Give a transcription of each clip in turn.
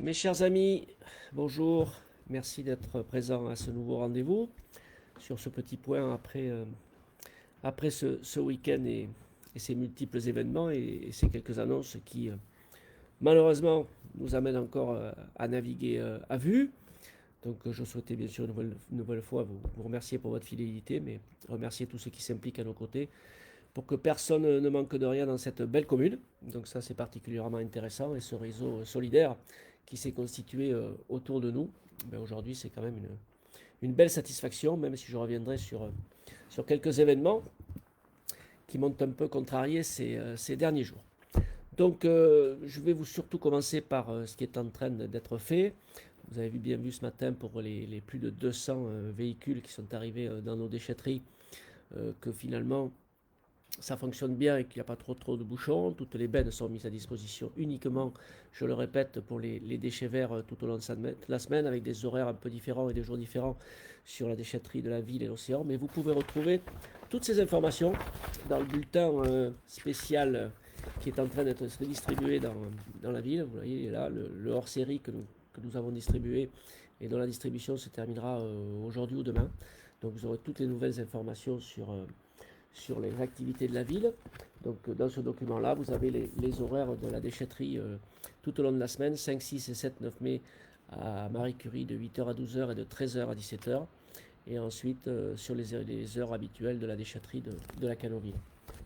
Mes chers amis, bonjour, merci d'être présents à ce nouveau rendez-vous sur ce petit point après ce week-end et ces multiples événements et ces quelques annonces qui malheureusement nous amènent encore à naviguer à vue. Donc je souhaitais bien sûr une nouvelle fois vous remercier pour votre fidélité, mais remercier tous ceux qui s'impliquent à nos côtés pour que personne ne manque de rien dans cette belle commune. Donc ça c'est particulièrement intéressant et ce réseau solidaire qui s'est constitué autour de nous, ben aujourd'hui c'est quand même une belle satisfaction, même si je reviendrai sur quelques événements qui m'ont un peu contrarié ces derniers jours. Donc je vais vous surtout commencer par ce qui est en train d'être fait. Vous avez bien vu ce matin pour les plus de 200 véhicules qui sont arrivés dans nos déchetteries que finalement ça fonctionne bien et qu'il n'y a pas trop de bouchons. Toutes les bennes sont mises à disposition uniquement, je le répète, pour les déchets verts tout au long de la semaine, avec des horaires un peu différents et des jours différents sur la déchetterie de la ville et l'océan. Mais vous pouvez retrouver toutes ces informations dans le bulletin spécial qui est en train d'être distribué dans la ville. Vous voyez là le hors-série que nous avons distribué et dont la distribution se terminera aujourd'hui ou demain. Donc vous aurez toutes les nouvelles informations sur les activités de la ville. Donc dans ce document-là, vous avez les horaires de la déchetterie tout au long de la semaine, 5, 6 et 7, 9 mai à Marie Curie de 8h à 12h et de 13h à 17h. Et ensuite sur les heures habituelles de la déchetterie de la Canoville.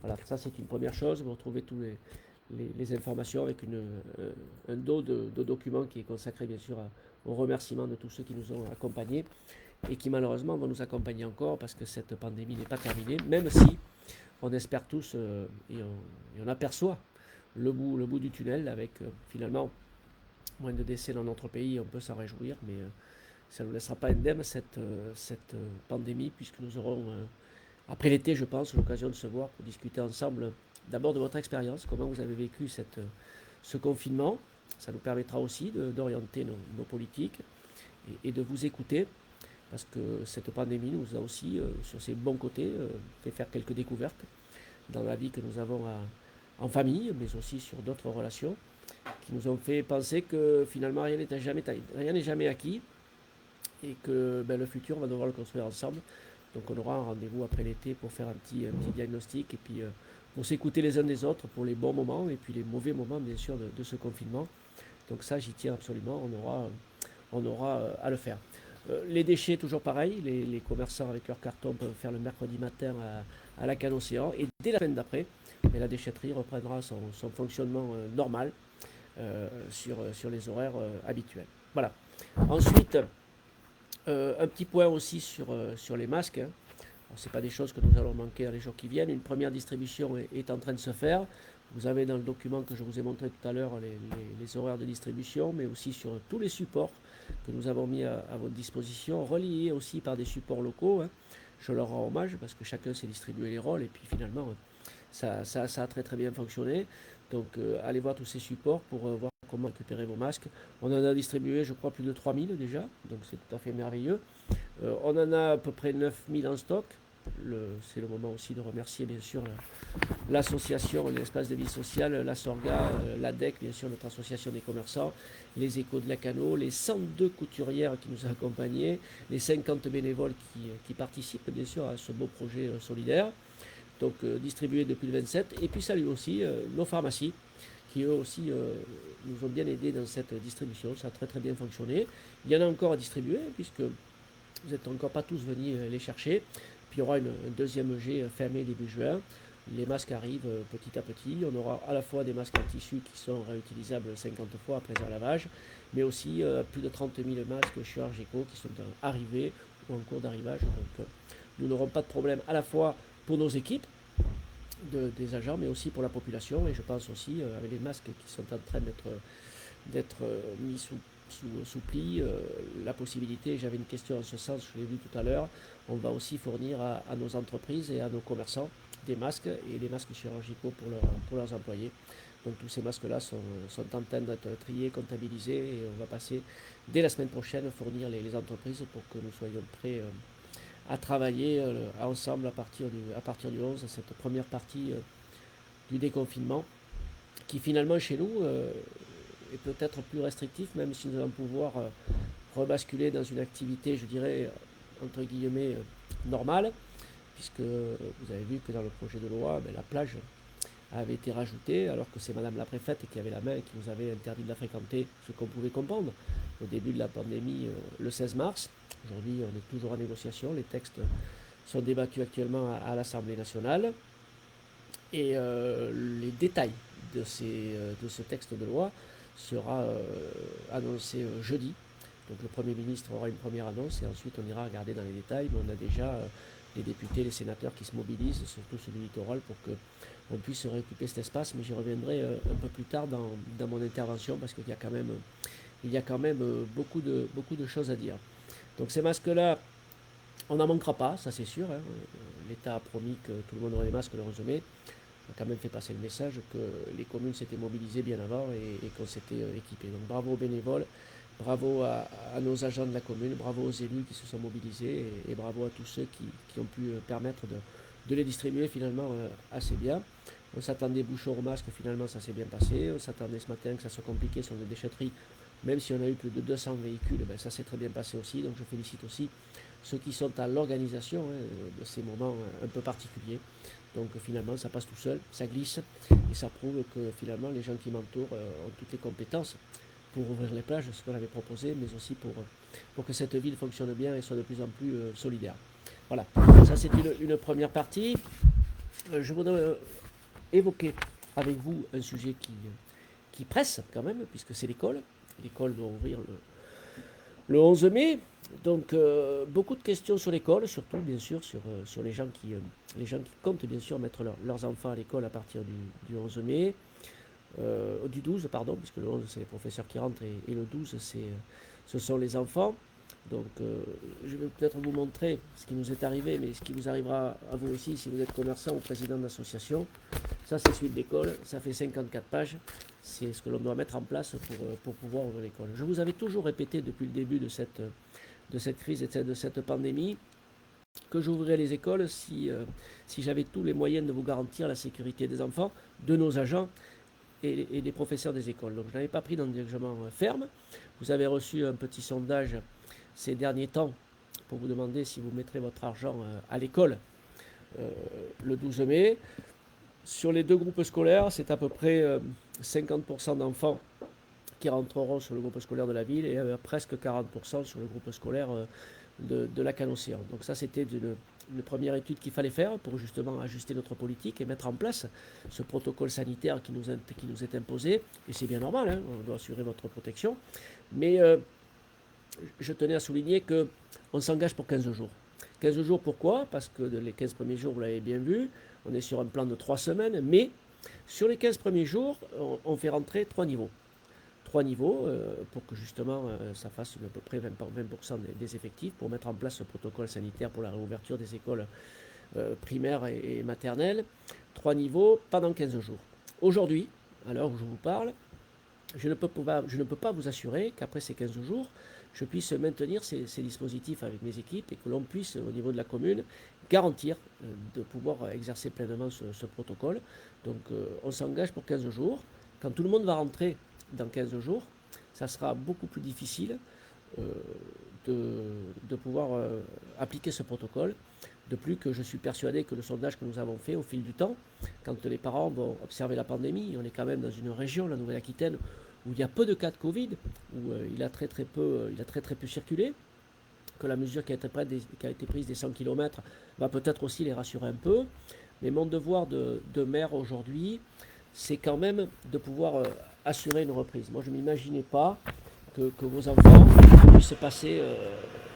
Voilà, ça c'est une première chose. Vous retrouvez toutes les informations avec un dos de documents qui est consacré bien sûr au remerciement de tous ceux qui nous ont accompagnés et qui malheureusement vont nous accompagner encore parce que cette pandémie n'est pas terminée, même si on espère tous et on aperçoit le bout du tunnel avec finalement moins de décès dans notre pays, on peut s'en réjouir, mais ça ne nous laissera pas indemne cette pandémie puisque nous aurons, après l'été je pense, l'occasion de se voir pour discuter ensemble d'abord de votre expérience, comment vous avez vécu ce confinement. Ça nous permettra aussi d'orienter nos politiques et de vous écouter parce que cette pandémie nous a aussi, sur ses bons côtés, fait faire quelques découvertes dans la vie que nous avons en famille, mais aussi sur d'autres relations, qui nous ont fait penser que finalement rien n'est jamais acquis, et que le futur, on va devoir le construire ensemble. Donc on aura un rendez-vous après l'été pour faire un petit diagnostic, et puis pour s'écouter les uns des autres pour les bons moments, et puis les mauvais moments, bien sûr, de ce confinement. Donc ça, j'y tiens absolument, on aura à le faire. Les déchets, toujours pareil, les commerçants avec leur carton peuvent faire le mercredi matin à la Canne Océan. Et dès la semaine d'après, la déchetterie reprendra son fonctionnement normal sur les horaires habituels. Voilà. Ensuite, un petit point aussi sur les masques. Hein. Ce n'est pas des choses que nous allons manquer dans les jours qui viennent. Une première distribution est en train de se faire. Vous avez dans le document que je vous ai montré tout à l'heure les horaires de distribution, mais aussi sur tous les supports que nous avons mis à votre disposition, reliés aussi par des supports locaux. Hein. Je leur rends hommage parce que chacun s'est distribué les rôles et puis finalement ça a très bien fonctionné. Donc allez voir tous ces supports pour voir comment récupérer vos masques. On en a distribué je crois plus de 3000 déjà, donc c'est tout à fait merveilleux. On en a à peu près 9000 en stock. C'est le moment aussi de remercier bien sûr l'association, l'espace de vie sociale, la Sorga, l'ADEC, bien sûr notre association des commerçants, les échos de la Cano, les 102 couturières qui nous ont accompagnés, les 50 bénévoles qui participent bien sûr à ce beau projet solidaire, donc distribué depuis le 27, et puis salut aussi nos pharmacies qui eux aussi nous ont bien aidés dans cette distribution, ça a très bien fonctionné. Il y en a encore à distribuer puisque vous n'êtes encore pas tous venus les chercher. Puis il y aura un deuxième jet fin mai, début juin. Les masques arrivent petit à petit. On aura à la fois des masques en tissu qui sont réutilisables 50 fois après un lavage, mais aussi plus de 30 000 masques chirurgicaux qui sont arrivés ou en cours d'arrivage. Donc nous n'aurons pas de problème à la fois pour nos équipes des agents, mais aussi pour la population. Et je pense aussi avec les masques qui sont en train d'être mis sous pli, la possibilité, j'avais une question en ce sens, je l'ai vu tout à l'heure, on va aussi fournir à nos entreprises et à nos commerçants des masques et des masques chirurgicaux pour leurs employés. Donc tous ces masques-là sont en train d'être triés, comptabilisés et on va passer dès la semaine prochaine fournir les entreprises pour que nous soyons prêts à travailler ensemble à partir du 11, cette première partie du déconfinement qui finalement chez nous peut-être plus restrictif, même si nous allons pouvoir rebasculer dans une activité, je dirais, entre guillemets, normale, puisque vous avez vu que dans le projet de loi, la plage avait été rajoutée, alors que c'est Madame la préfète qui avait la main et qui nous avait interdit de la fréquenter, ce qu'on pouvait comprendre au début de la pandémie le 16 mars. Aujourd'hui, on est toujours en négociation, les textes sont débattus actuellement à l'Assemblée nationale, et les détails de ce texte de loi sera annoncé jeudi. Donc le Premier ministre aura une première annonce et ensuite on ira regarder dans les détails, mais on a déjà les députés, les sénateurs qui se mobilisent, surtout ceux du littoral, pour qu'on puisse réoccuper cet espace, mais j'y reviendrai un peu plus tard dans mon intervention parce qu'il y a quand même beaucoup de choses à dire. Donc ces masques-là, on n'en manquera pas, ça c'est sûr, hein. L'État a promis que tout le monde aurait les masques le 11 mai. On a quand même fait passer le message que les communes s'étaient mobilisées bien avant et qu'on s'était équipés. Donc bravo aux bénévoles, bravo à nos agents de la commune, bravo aux élus qui se sont mobilisés et bravo à tous ceux qui ont pu permettre de les distribuer finalement assez bien. On s'attendait bouchons au masque, finalement ça s'est bien passé. On s'attendait ce matin que ça soit compliqué sur les déchetteries, même si on a eu plus de 200 véhicules, ça s'est très bien passé aussi. Donc je félicite aussi ceux qui sont à l'organisation de ces moments un peu particuliers. Donc finalement ça passe tout seul, ça glisse et ça prouve que finalement les gens qui m'entourent ont toutes les compétences pour ouvrir les plages, ce qu'on avait proposé, mais aussi pour que cette ville fonctionne bien et soit de plus en plus solidaire. Voilà, ça c'est une première partie. Je voudrais évoquer avec vous un sujet qui presse quand même, puisque c'est l'école. L'école doit ouvrir le 11 mai. Donc beaucoup de questions sur l'école, surtout bien sûr sur les gens qui comptent bien sûr mettre leurs enfants à l'école à partir du 11 mai. Du 12, pardon, puisque le 11 c'est les professeurs qui rentrent et le 12 ce sont les enfants. Donc je vais peut-être vous montrer ce qui nous est arrivé, mais ce qui vous arrivera à vous aussi si vous êtes commerçant ou président d'association. Ça c'est suite d'école, ça fait 54 pages, c'est ce que l'on doit mettre en place pour pouvoir ouvrir l'école. Je vous avais toujours répété depuis le début de cette crise et de cette pandémie que j'ouvrirais les écoles si j'avais tous les moyens de vous garantir la sécurité des enfants, de nos agents et des professeurs des écoles. Donc je n'avais pas pris d'engagement ferme. Vous avez reçu un petit sondage ces derniers temps pour vous demander si vous mettrez votre argent à l'école le 12 mai. Sur les deux groupes scolaires, c'est à peu près 50% d'enfants qui rentreront sur le groupe scolaire de la ville et presque 40% sur le groupe scolaire de la Canocéan. Donc ça, c'était une première étude qu'il fallait faire pour justement ajuster notre politique et mettre en place ce protocole sanitaire qui nous est imposé. Et c'est bien normal, hein, on doit assurer votre protection. Mais je tenais à souligner qu'on s'engage pour 15 jours. 15 jours, pourquoi? Parce que les 15 premiers jours, vous l'avez bien vu, on est sur un plan de 3 semaines, mais sur les 15 premiers jours, on fait rentrer 3 niveaux. 3 niveaux pour que justement ça fasse à peu près 20% des effectifs pour mettre en place ce protocole sanitaire pour la réouverture des écoles primaires et maternelles. 3 niveaux pendant 15 jours. Aujourd'hui, à l'heure où je vous parle, je ne peux pas vous assurer qu'après ces 15 jours, je puisse maintenir ces dispositifs avec mes équipes et que l'on puisse, au niveau de la commune, garantir de pouvoir exercer pleinement ce protocole. Donc on s'engage pour 15 jours. Quand tout le monde va rentrer dans 15 jours, ça sera beaucoup plus difficile de pouvoir appliquer ce protocole. De plus que je suis persuadé que le sondage que nous avons fait au fil du temps, quand les parents vont observer la pandémie, on est quand même dans une région, la Nouvelle-Aquitaine, où il y a peu de cas de Covid, où il a très peu circulé, que la mesure qui a été prise des 100 km va peut-être aussi les rassurer un peu. Mais mon devoir de maire aujourd'hui, c'est quand même de pouvoir assurer une reprise. Moi, je ne m'imaginais pas que vos enfants puissent passer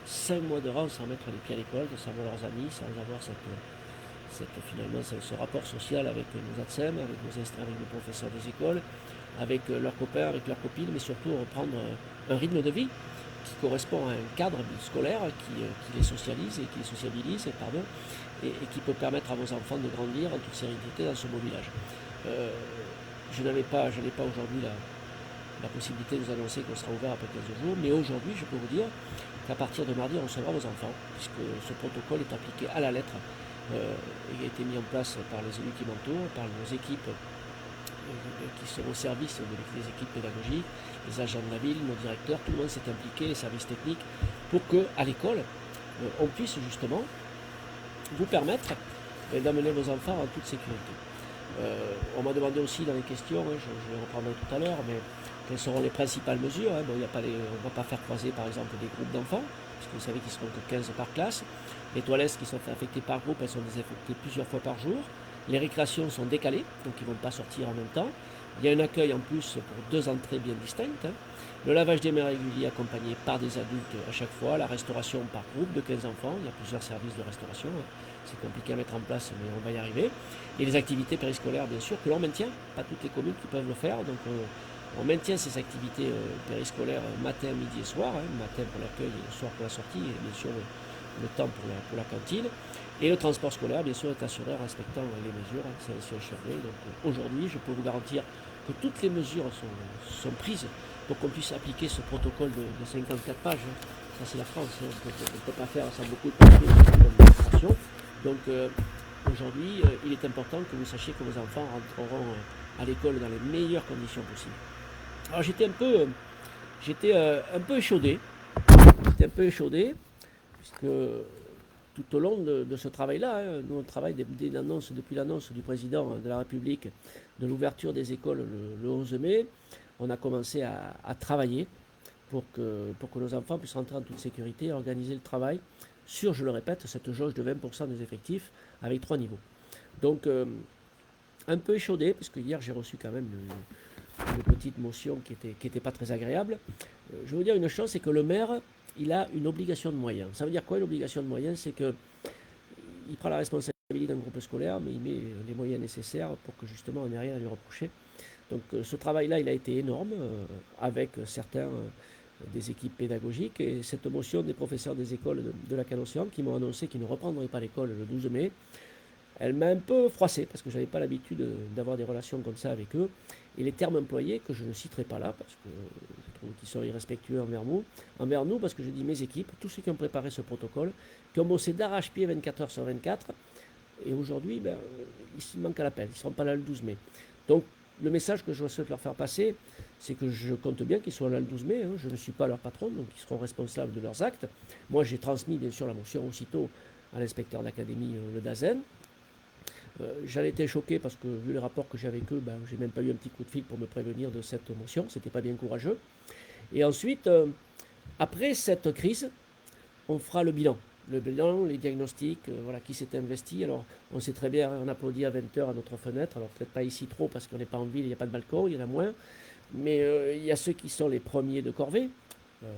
5 mois de rang sans mettre les pieds à l'école, sans voir leurs amis, sans avoir finalement ce rapport social avec nos ATSEM, avec nos professeurs des écoles, avec leurs copains, avec leurs copines, mais surtout reprendre un rythme de vie qui correspond à un cadre scolaire qui les socialise et qui les sociabilise, et qui peut permettre à vos enfants de grandir en toute sérénité dans ce beau village. Je n'avais pas aujourd'hui la possibilité de vous annoncer qu'on sera ouvert après 15 jours, mais aujourd'hui, je peux vous dire qu'à partir de mardi, on recevra vos enfants, puisque ce protocole est appliqué à la lettre et a été mis en place par les élus qui m'entourent, par nos équipes qui sont au service des équipes pédagogiques, les agents de la ville, nos directeurs, tout le monde s'est impliqué, les services techniques, pour qu'à l'école, on puisse justement vous permettre d'amener vos enfants en toute sécurité. On m'a demandé aussi dans les questions, je les reprendrai tout à l'heure, mais quelles seront les principales mesures. Bon, on ne va pas faire croiser par exemple des groupes d'enfants, parce que vous savez qu'ils ne seront que 15 par classe. Les toilettes qui sont affectées par groupe, elles sont désinfectées plusieurs fois par jour. Les récréations sont décalées, donc ils ne vont pas sortir en même temps. Il y a un accueil en plus pour 2 entrées bien distinctes. Le lavage des mains régulier accompagné par des adultes à chaque fois. La restauration par groupe de 15 enfants. Il y a plusieurs services de restauration. C'est compliqué à mettre en place, mais on va y arriver. Et les activités périscolaires, bien sûr, que l'on maintient. Pas toutes les communes qui peuvent le faire. Donc on maintient ces activités périscolaires matin, midi et soir. Matin pour l'accueil et le soir pour la sortie. Et bien sûr le temps pour la cantine. Et le transport scolaire, bien sûr, est assuré en respectant les mesures. C'est un surveillé. Donc aujourd'hui, je peux vous garantir que toutes les mesures sont prises pour qu'on puisse appliquer ce protocole de 54 pages. Ça, c'est la France. On ne peut pas faire sans beaucoup de papiers d'administration. Donc aujourd'hui, il est important que vous sachiez que vos enfants rentreront à l'école dans les meilleures conditions possibles. Alors j'étais un peu échaudé. Puisque tout au long de ce travail-là, nous on travaille depuis l'annonce du président de la République de l'ouverture des écoles le 11 mai. On a commencé à travailler pour que nos enfants puissent rentrer en toute sécurité et organiser le travail sur, je le répète, cette jauge de 20% des effectifs avec 3 niveaux. Donc un peu échaudé, parce que hier j'ai reçu quand même une petite motion qui était pas très agréable. Je vais vous dire une chose, c'est que le maire, il a une obligation de moyens. Ça veut dire quoi, une obligation de moyens? C'est qu'il prend la responsabilité d'un groupe scolaire, mais il met les moyens nécessaires pour que justement on n'ait rien à lui reprocher. Donc ce travail-là, il a été énorme, avec certains des équipes pédagogiques, et cette motion des professeurs des écoles de la Canne-Océan qui m'ont annoncé qu'ils ne reprendraient pas l'école le 12 mai, elle m'a un peu froissé, parce que je n'avais pas l'habitude d'avoir des relations comme ça avec eux. Et les termes employés, que je ne citerai pas là, parce que je trouve qu'ils sont irrespectueux envers nous, parce que je dis mes équipes, tous ceux qui ont préparé ce protocole, qui ont bossé d'arrache-pied 24 heures sur 24, et aujourd'hui, ils manquent à l'appel, ils ne seront pas là le 12 mai. Donc, le message que je souhaite leur faire passer, c'est que je compte bien qu'ils soient là le 12 mai, je ne suis pas leur patron, donc ils seront responsables de leurs actes. Moi, j'ai transmis, bien sûr, la motion aussitôt à l'inspecteur d'académie, le DAZEN. J'en étais choqué parce que vu les rapports que j'ai avec eux, j'ai même pas eu un petit coup de fil pour me prévenir de cette motion, c'était pas bien courageux. Et ensuite, après cette crise, on fera le bilan, les diagnostics, qui s'est investi. Alors on sait très bien, on applaudit à 20h à notre fenêtre, alors peut-être pas ici trop parce qu'on n'est pas en ville, il n'y a pas de balcon, il y en a moins, mais il y a ceux qui sont les premiers de corvée.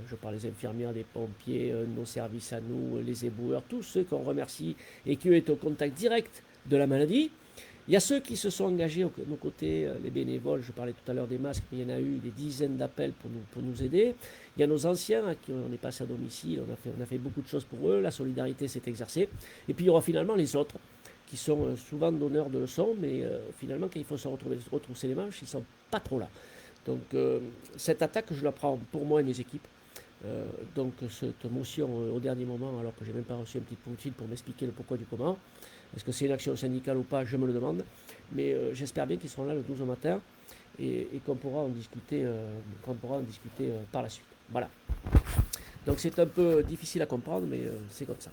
Je parle des infirmières, des pompiers, nos services à nous, les éboueurs, tous ceux qu'on remercie et qui est au contact direct de la maladie. Il y a ceux qui se sont engagés de nos côtés, les bénévoles, je parlais tout à l'heure des masques, mais il y en a eu des dizaines d'appels pour nous aider. Il y a nos anciens à qui on est passé à domicile, on a fait beaucoup de choses pour eux, la solidarité s'est exercée. Et puis il y aura finalement les autres, qui sont souvent donneurs de leçons, mais finalement quand il faut se retrousser les manches, ils ne sont pas trop là. Donc cette attaque, je la prends pour moi et mes équipes. Donc cette motion au dernier moment, alors que j'ai même pas reçu un petit coup de fil pour m'expliquer le pourquoi du comment. Est-ce que c'est une action syndicale ou pas? Je me le demande. Mais j'espère bien qu'ils seront là le 12 au matin et qu'on pourra en discuter, par la suite. Voilà. Donc c'est un peu difficile à comprendre, mais c'est comme ça.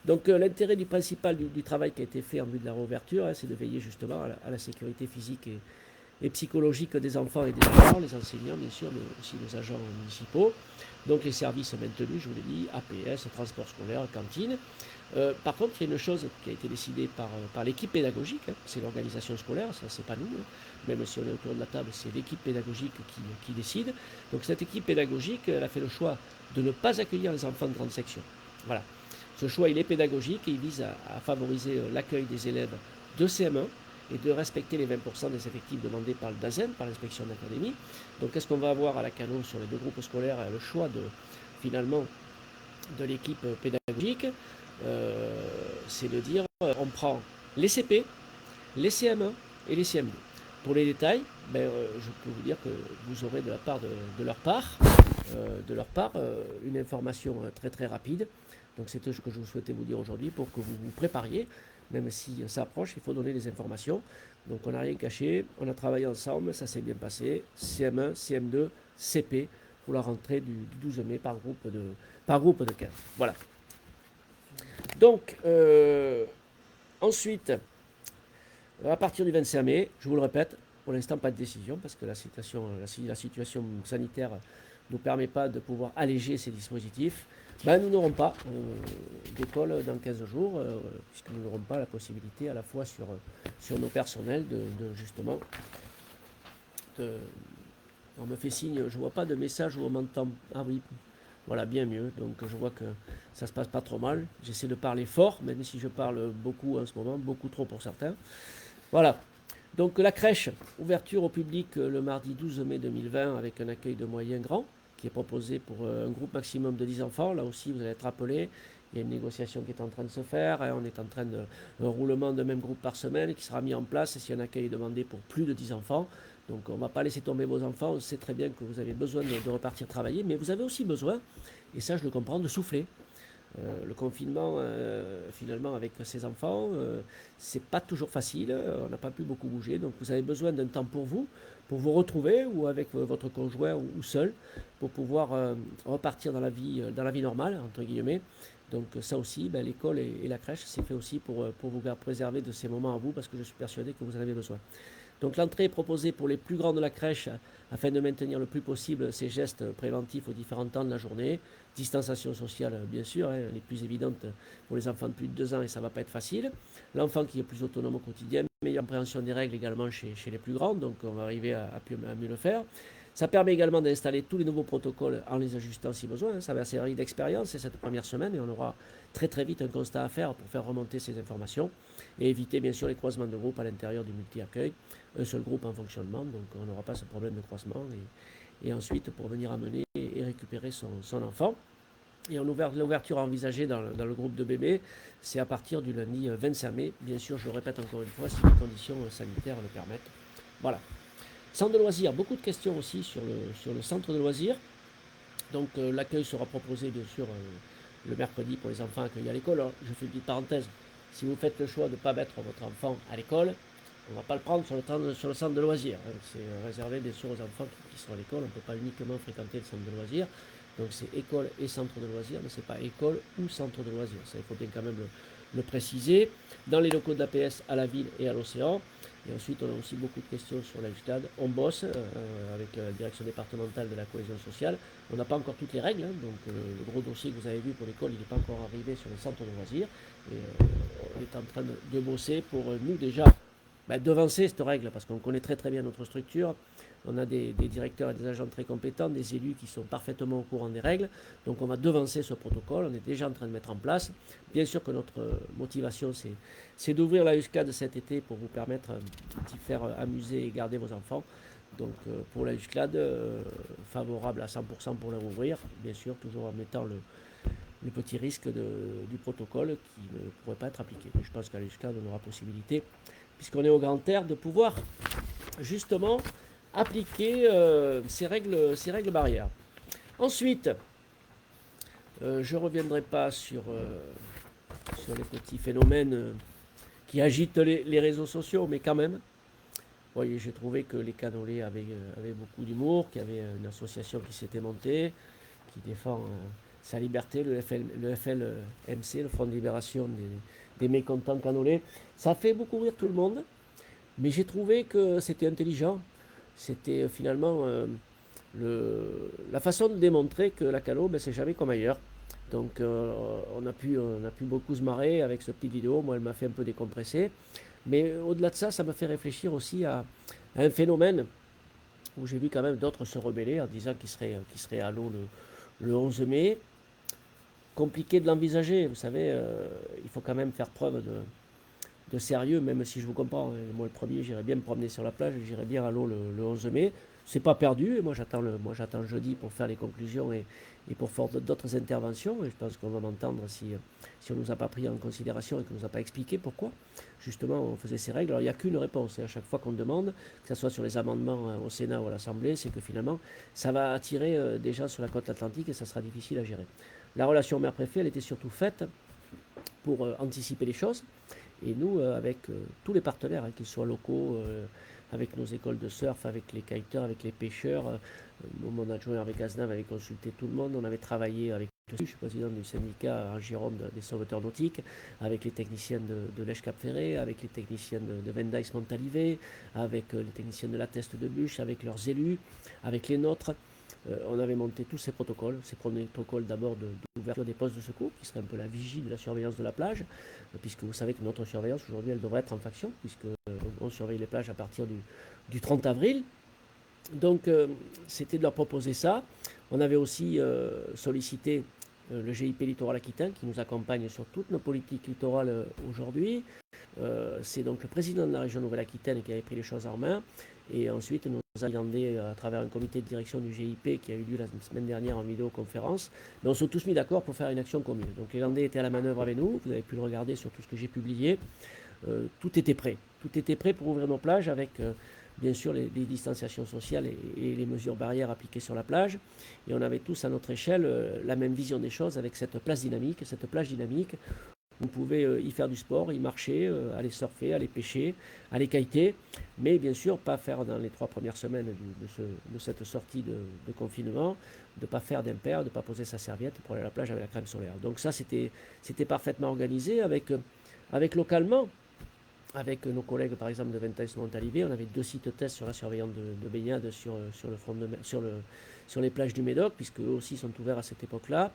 Donc l'intérêt principal du travail qui a été fait en vue de la réouverture, c'est de veiller justement à la sécurité physique et psychologique des enfants et des parents, les enseignants bien sûr, mais aussi les agents municipaux. Donc les services maintenus, je vous l'ai dit, APS, transport scolaire, cantine. Par contre, il y a une chose qui a été décidée par l'équipe pédagogique, c'est l'organisation scolaire, ça c'est pas nous, même si on est autour de la table, c'est l'équipe pédagogique qui décide. Donc cette équipe pédagogique, elle a fait le choix de ne pas accueillir les enfants de grande section. Voilà. Ce choix, il est pédagogique et il vise à favoriser l'accueil des élèves de CM1 et de respecter les 20% des effectifs demandés par le DAZEN, par l'inspection d'académie. Donc qu'est-ce qu'on va avoir à la Canon sur les 2 groupes scolaires? Le choix de l'équipe pédagogique, c'est de dire on prend les CP, les CM1 et les CM2. Pour les détails, je peux vous dire que vous aurez de leur part une information très très rapide. Donc c'est ce que je souhaitais vous dire aujourd'hui pour que vous vous prépariez même si ça approche, il faut donner des informations. Donc on n'a rien caché, on a travaillé ensemble, ça s'est bien passé. CM1, CM2, CP pour la rentrée du 12 mai par groupe de 15. Voilà. Donc, ensuite, à partir du 25 mai, je vous le répète, pour l'instant, pas de décision parce que la situation sanitaire ne nous permet pas de pouvoir alléger ces dispositifs. Ben, nous n'aurons pas d'école dans 15 jours, puisque nous n'aurons pas la possibilité à la fois sur nos personnels justement, on me fait signe, je ne vois pas de message où on m'entend. Ah oui, voilà, bien mieux. Donc je vois que ça se passe pas trop mal. J'essaie de parler fort, même si je parle beaucoup en ce moment, beaucoup trop pour certains. Voilà. Donc la crèche, ouverture au public le mardi 12 mai 2020 avec un accueil de moyen grand qui est proposé pour un groupe maximum de 10 enfants. Là aussi, vous allez être rappelé, il y a une négociation qui est en train de se faire. On est en train un roulement de même groupe par semaine qui sera mis en place si un accueil est demandé pour plus de 10 enfants. Donc on ne va pas laisser tomber vos enfants. On sait très bien que vous avez besoin de repartir travailler, mais vous avez aussi besoin, et ça je le comprends, de souffler. Le confinement, finalement, avec ses enfants, c'est pas toujours facile. On n'a pas pu beaucoup bouger. Donc, vous avez besoin d'un temps pour vous retrouver, ou avec votre conjoint, ou seul, pour pouvoir repartir dans la vie normale, entre guillemets. Donc, ça aussi, ben, l'école et la crèche, c'est fait aussi pour vous préserver de ces moments à vous, parce que je suis persuadé que vous en avez besoin. Donc l'entrée est proposée pour les plus grands de la crèche afin de maintenir le plus possible ces gestes préventifs aux différents temps de la journée. Distanciation sociale, bien sûr, hein, les plus évidentes pour les enfants de plus de 2 ans et ça ne va pas être facile. L'enfant qui est plus autonome au quotidien, meilleure compréhension des règles également chez les plus grands, donc on va arriver à mieux le faire. Ça permet également d'installer tous les nouveaux protocoles en les ajustant si besoin. Ça va servir d'expérience cette première semaine et on aura très très vite un constat à faire pour faire remonter ces informations et éviter bien sûr les croisements de groupes à l'intérieur du multi-accueil. Un seul groupe en fonctionnement, donc on n'aura pas ce problème de croisement. Et ensuite, pour venir amener et récupérer son enfant. Et l'ouverture envisagée dans le groupe de bébés, c'est à partir du lundi 25 mai. Bien sûr, je le répète encore une fois, si les conditions sanitaires le permettent. Voilà. Centre de loisirs, beaucoup de questions aussi sur le centre de loisirs. Donc l'accueil sera proposé bien sûr le mercredi pour les enfants accueillis à l'école. Alors, je fais une petite parenthèse. Si vous faites le choix de ne pas mettre votre enfant à l'école, on ne va pas le prendre sur le centre de loisirs. C'est réservé bien sûr aux enfants qui sont à l'école. On ne peut pas uniquement fréquenter le centre de loisirs. Donc c'est école et centre de loisirs, mais ce n'est pas école ou centre de loisirs. Ça, il faut bien quand même le préciser. Dans les locaux de l'APS à la ville et à l'océan. Et ensuite, on a aussi beaucoup de questions sur la JTAD. On bosse avec la direction départementale de la cohésion sociale. On n'a pas encore toutes les règles, hein, donc le gros dossier que vous avez vu pour l'école, il n'est pas encore arrivé sur le centre de loisirs. Et on est en train de bosser pour nous déjà devancer cette règle, parce qu'on connaît très très bien notre structure. On a des directeurs et des agents très compétents, des élus qui sont parfaitement au courant des règles. Donc on va devancer ce protocole, on est déjà en train de mettre en place. Bien sûr que notre motivation, c'est d'ouvrir la USCAD cet été pour vous permettre d'y faire amuser et garder vos enfants. Donc pour la USCAD, favorable à 100% pour la rouvrir, bien sûr, toujours en mettant le petit risque du protocole qui ne pourrait pas être appliqué. Mais je pense qu'à l'USCAD, on aura possibilité, puisqu'on est au grand air, de pouvoir justement appliquer ces règles barrières. Ensuite, je ne reviendrai pas sur les petits phénomènes qui agitent les réseaux sociaux, mais quand même, vous voyez, j'ai trouvé que les Canolés avaient beaucoup d'humour, qu'il y avait une association qui s'était montée, qui défend sa liberté, le FLMC, le Front de Libération des mécontents Canolés. Ça fait beaucoup rire tout le monde, mais j'ai trouvé que c'était intelligent. C'était finalement la façon de démontrer que la Cano, c'est jamais comme ailleurs. Donc on a pu beaucoup se marrer avec cette petite vidéo. Moi, elle m'a fait un peu décompresser. Mais au-delà de ça, ça me fait réfléchir aussi à un phénomène où j'ai vu quand même d'autres se rebeller en disant qu'ils seraient à l'eau le 11 mai. Compliqué de l'envisager, vous savez, il faut quand même faire preuve de sérieux, même si je vous comprends. Moi, le premier, j'irai bien me promener sur la plage, j'irai bien à l'eau le 11 mai. C'est pas perdu, et moi j'attends jeudi pour faire les conclusions et pour faire d'autres interventions. Et je pense qu'on va m'entendre si on ne nous a pas pris en considération et qu'on ne nous a pas expliqué pourquoi justement on faisait ces règles. Alors il n'y a qu'une réponse, et à chaque fois qu'on demande, que ce soit sur les amendements au Sénat ou à l'Assemblée, c'est que finalement ça va attirer des gens sur la côte atlantique et ça sera difficile à gérer. La relation maire-préfet, elle était surtout faite pour anticiper les choses Et nous, avec tous les partenaires, qu'ils soient locaux, avec nos écoles de surf, avec les kiteurs, avec les pêcheurs, mon adjoint avec Aznav avait consulté tout le monde, on avait travaillé avec je suis président du syndicat en Gironde des sauveteurs nautiques, avec les techniciens de l'Èche-Cap-Ferré, avec les techniciens de Vendaix Montalivet, avec les techniciens de la Teste de Bûche, avec leurs élus, avec les nôtres. On avait monté tous ces premiers protocoles d'abord d'ouverture des postes de secours, qui serait un peu la vigie de la surveillance de la plage, puisque vous savez que notre surveillance aujourd'hui, elle devrait être en faction, puisqu'on surveille les plages à partir du 30 avril. Donc, c'était de leur proposer ça. On avait aussi sollicité le GIP Littoral Aquitain, qui nous accompagne sur toutes nos politiques littorales aujourd'hui. C'est donc le président de la région Nouvelle-Aquitaine qui avait pris les choses en main. Et ensuite, nous avons demandé, à travers un comité de direction du GIP qui a eu lieu la semaine dernière en vidéoconférence, mais on s'est tous mis d'accord pour faire une action commune. Donc les Landais étaient à la manœuvre avec nous, vous avez pu le regarder sur tout ce que j'ai publié. Tout était prêt. Tout était prêt pour ouvrir nos plages avec bien sûr les distanciations sociales et les mesures barrières appliquées sur la plage. Et on avait tous à notre échelle la même vision des choses avec cette plage dynamique. On pouvait y faire du sport, y marcher, aller surfer, aller pêcher, aller kiter, mais bien sûr pas faire dans les 3 premières semaines de cette sortie de confinement, de ne pas faire d'impair, de ne pas poser sa serviette pour aller à la plage avec la crème solaire. Donc ça, c'était parfaitement organisé avec localement. Avec nos collègues, par exemple, de Ventais Montalivet, on avait 2 sites tests sur la surveillance de baignade sur les plages du Médoc, puisque eux aussi sont ouverts à cette époque-là.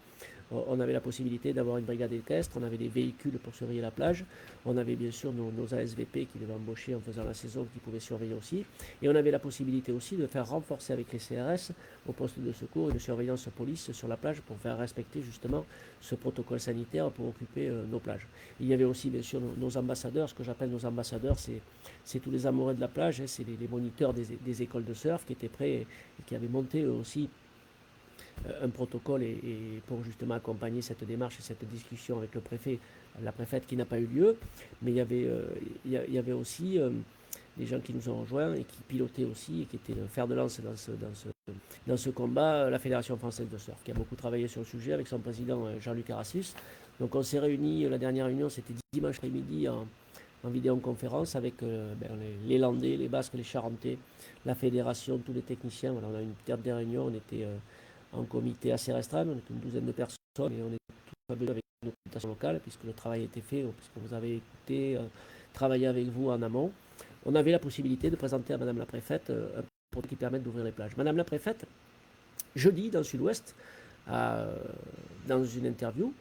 On avait la possibilité d'avoir une brigade équestre, on avait des véhicules pour surveiller la plage, on avait bien sûr nos ASVP qui devaient embaucher en faisant la saison, qui pouvaient surveiller aussi, et on avait la possibilité aussi de faire renforcer avec les CRS au poste de secours et de surveillance police sur la plage pour faire respecter justement ce protocole sanitaire pour occuper nos plages. Il y avait aussi bien sûr nos ambassadeurs, ce que j'appelle nos ambassadeurs, c'est tous les amoureux de la plage, hein, c'est les moniteurs des écoles de surf qui étaient prêts et qui avaient monté aussi un protocole et pour justement accompagner cette démarche et cette discussion avec le préfet, la préfète qui n'a pas eu lieu, mais il y avait aussi des gens qui nous ont rejoints et qui pilotaient aussi et qui étaient le fer de lance dans ce combat, la Fédération française de surf, qui a beaucoup travaillé sur le sujet avec son président Jean-Luc Arassus. Donc on s'est réunis, la dernière réunion c'était dimanche après-midi en vidéoconférence avec les Landais, les Basques, les Charentais, la fédération, tous les techniciens. Voilà, on a eu une petite réunion, on était en comité assez restreint, on était une douzaine de personnes et on est tous avec nos consultations locales puisque le travail a été fait, puisque vous avez écouté, travaillé avec vous en amont. On avait la possibilité de présenter à Madame la Préfète un projet qui permette d'ouvrir les plages. Madame la Préfète, jeudi dans le Sud-Ouest, dans une interview,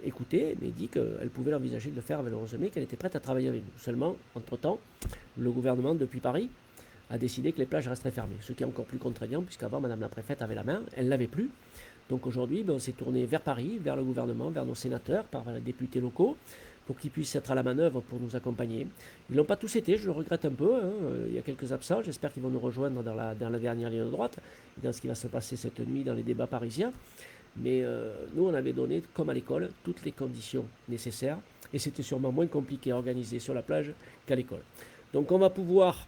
écouté, mais dit qu'elle pouvait l'envisager de le faire avec le 11 mai, qu'elle était prête à travailler avec nous. Seulement, entre-temps, le gouvernement, depuis Paris, a décidé que les plages resteraient fermées, ce qui est encore plus contraignant, puisqu'avant, Madame la Préfète avait la main, elle ne l'avait plus. Donc aujourd'hui, on s'est tourné vers Paris, vers le gouvernement, vers nos sénateurs, par les députés locaux, pour qu'ils puissent être à la manœuvre pour nous accompagner. Ils n'ont pas tous été, je le regrette un peu, hein. Il y a quelques absents, j'espère qu'ils vont nous rejoindre dans la dernière ligne de droite, dans ce qui va se passer cette nuit dans les débats parisiens. Mais nous, on avait donné, comme à l'école, toutes les conditions nécessaires, et c'était sûrement moins compliqué à organiser sur la plage qu'à l'école. Donc on va pouvoir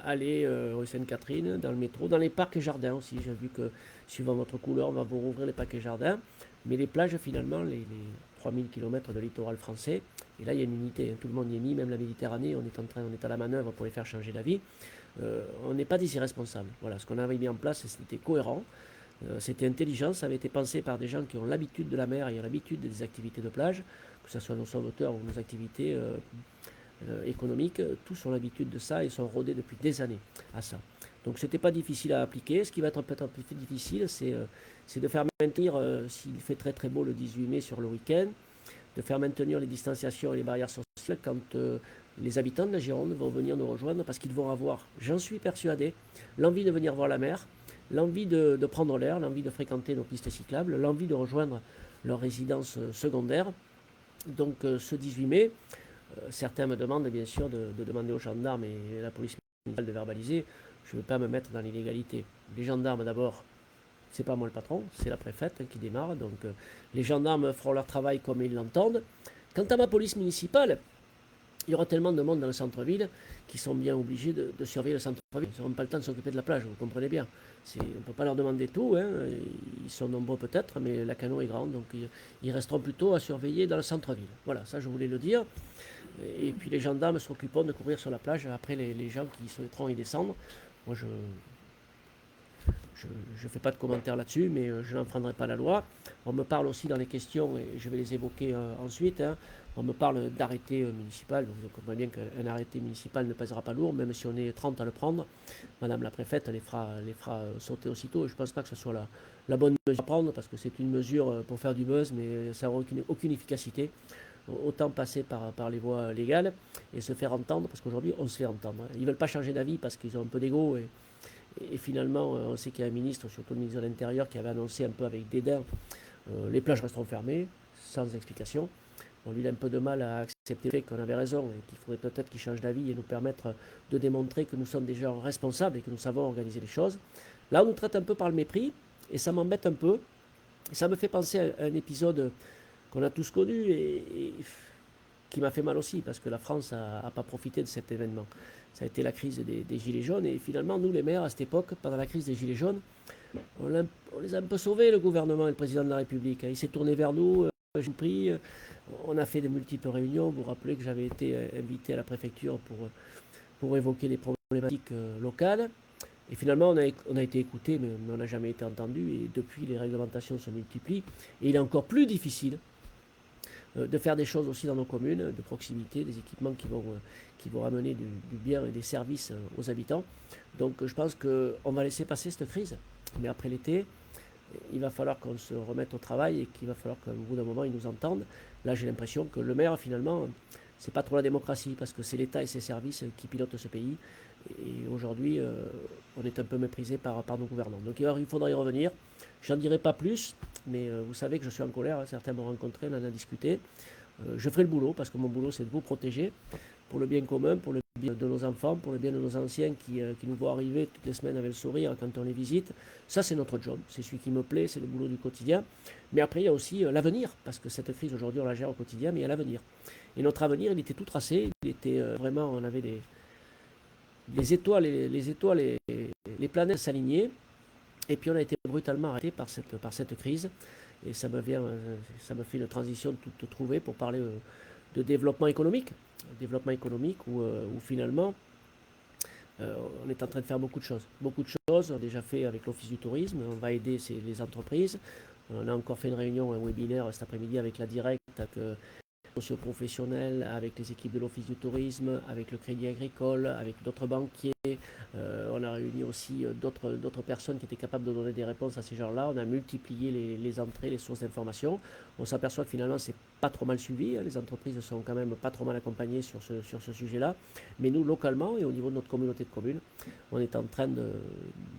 aller rue Sainte-Catherine, dans le métro, dans les parcs et jardins aussi. J'ai vu que, suivant votre couleur, on va vous rouvrir les parcs et jardins. Mais les plages, finalement, les 3000 km de littoral français, et là, il y a une unité, hein, tout le monde y est mis, même la Méditerranée, on est à la manœuvre pour les faire changer d'avis. On n'est pas des irresponsables. Voilà, ce qu'on avait mis en place, c'était cohérent. C'était intelligent, ça avait été pensé par des gens qui ont l'habitude de la mer et ont l'habitude des activités de plage, que ce soit nos sauveteurs ou nos activités économiques, tous ont l'habitude de ça et sont rodés depuis des années à ça. Donc c'était pas difficile à appliquer. Ce qui va être peut-être un peu plus difficile, c'est de faire maintenir, s'il fait très très beau le 18 mai sur le week-end, de faire maintenir les distanciations et les barrières sociales quand les habitants de la Gironde vont venir nous rejoindre parce qu'ils vont avoir, j'en suis persuadé, l'envie de venir voir la mer, l'envie de prendre l'air, l'envie de fréquenter nos pistes cyclables, l'envie de rejoindre leur résidence secondaire. Donc ce 18 mai, certains me demandent bien sûr de demander aux gendarmes et à la police municipale de verbaliser. Je ne veux pas me mettre dans l'illégalité. Les gendarmes d'abord, c'est pas moi le patron, c'est la préfète qui démarre. Donc les gendarmes feront leur travail comme ils l'entendent. Quant à ma police municipale, il y aura tellement de monde dans le centre-ville qu'ils sont bien obligés de surveiller le centre-ville. Ils n'auront pas le temps de s'occuper de la plage, vous comprenez bien. On ne peut pas leur demander tout, hein. ils sont nombreux peut-être, mais la Cano est grande, donc ils resteront plutôt à surveiller dans le centre-ville. Voilà, ça je voulais le dire. Et puis les gendarmes s'occuperont de courir sur la plage après les gens qui souhaiteront y descendre. Moi, je ne fais pas de commentaires là-dessus, mais je n'enfreindrai pas la loi. On me parle aussi dans les questions, et je vais les évoquer ensuite, hein, on me parle d'arrêté municipal. Donc vous comprenez bien qu'un arrêté municipal ne pèsera pas lourd, même si on est 30 à le prendre. Madame la préfète les fera sauter aussitôt. Et je ne pense pas que ce soit la bonne mesure à prendre, parce que c'est une mesure pour faire du buzz, mais ça n'aura aucune efficacité. Autant passer par les voies légales et se faire entendre, parce qu'aujourd'hui on se fait entendre. Ils ne veulent pas changer d'avis parce qu'ils ont un peu d'ego. Et finalement, on sait qu'il y a un ministre, surtout le ministre de l'Intérieur, qui avait annoncé un peu avec dédain les plages resteront fermées, sans explication. On lui a un peu de mal à accepter le fait qu'on avait raison et qu'il faudrait peut-être qu'il change d'avis et nous permettre de démontrer que nous sommes des gens responsables et que nous savons organiser les choses. Là, on nous traite un peu par le mépris et ça m'embête un peu. Et ça me fait penser à un épisode qu'on a tous connu et qui m'a fait mal aussi parce que la France n'a pas profité de cet événement. Ça a été la crise des Gilets jaunes et finalement, nous les maires, à cette époque, pendant la crise des Gilets jaunes, on les a un peu sauvés, le gouvernement et le président de la République. Il s'est tourné vers nous, j'ai pris, on a fait de multiples réunions. Vous vous rappelez que j'avais été invité à la préfecture pour évoquer les problématiques locales. Et finalement, on a été écouté, mais on n'a jamais été entendu. Et depuis, les réglementations se multiplient. Et il est encore plus difficile de faire des choses aussi dans nos communes, de proximité, des équipements qui vont ramener du bien et des services aux habitants. Donc je pense qu'on va laisser passer cette crise. Mais après l'été, il va falloir qu'on se remette au travail et qu'il va falloir qu'au bout d'un moment, ils nous entendent. Là, j'ai l'impression que le maire, finalement, c'est pas trop la démocratie, parce que c'est l'État et ses services qui pilotent ce pays. Et aujourd'hui, on est un peu méprisé par nos gouvernants. Donc il faudra y revenir. J'en dirai pas plus, mais vous savez que je suis en colère. Certains m'ont rencontré, on en a discuté. Je ferai le boulot, parce que mon boulot, c'est de vous protéger, pour le bien commun, pour le bien de nos enfants, pour le bien de nos anciens qui nous voient arriver toutes les semaines avec le sourire quand on les visite. Ça, c'est notre job. C'est celui qui me plaît, c'est le boulot du quotidien. Mais après, il y a aussi l'avenir, parce que cette crise, aujourd'hui, on la gère au quotidien, mais il y a l'avenir. Et notre avenir, il était tout tracé. Il était vraiment, on avait les étoiles, les planètes s'alignaient. Et puis on a été brutalement arrêté par cette crise. Et ça me fait une transition toute trouvée pour parler de développement économique. Développement économique où finalement, on est en train de faire beaucoup de choses. Beaucoup de choses, on a déjà fait avec l'Office du tourisme, on va aider les entreprises. On a encore fait une réunion, un webinaire cet après-midi avec la Directe, avec socio-professionnels, avec les équipes de l'Office du tourisme, avec le Crédit Agricole, avec d'autres banquiers. On a réuni aussi d'autres personnes qui étaient capables de donner des réponses à ces gens-là. On a multiplié les entrées, les sources d'informations. On s'aperçoit que finalement, c'est pas trop mal suivi. Les entreprises sont quand même pas trop mal accompagnées sur ce sujet-là. Mais nous, localement et au niveau de notre communauté de communes, on est en train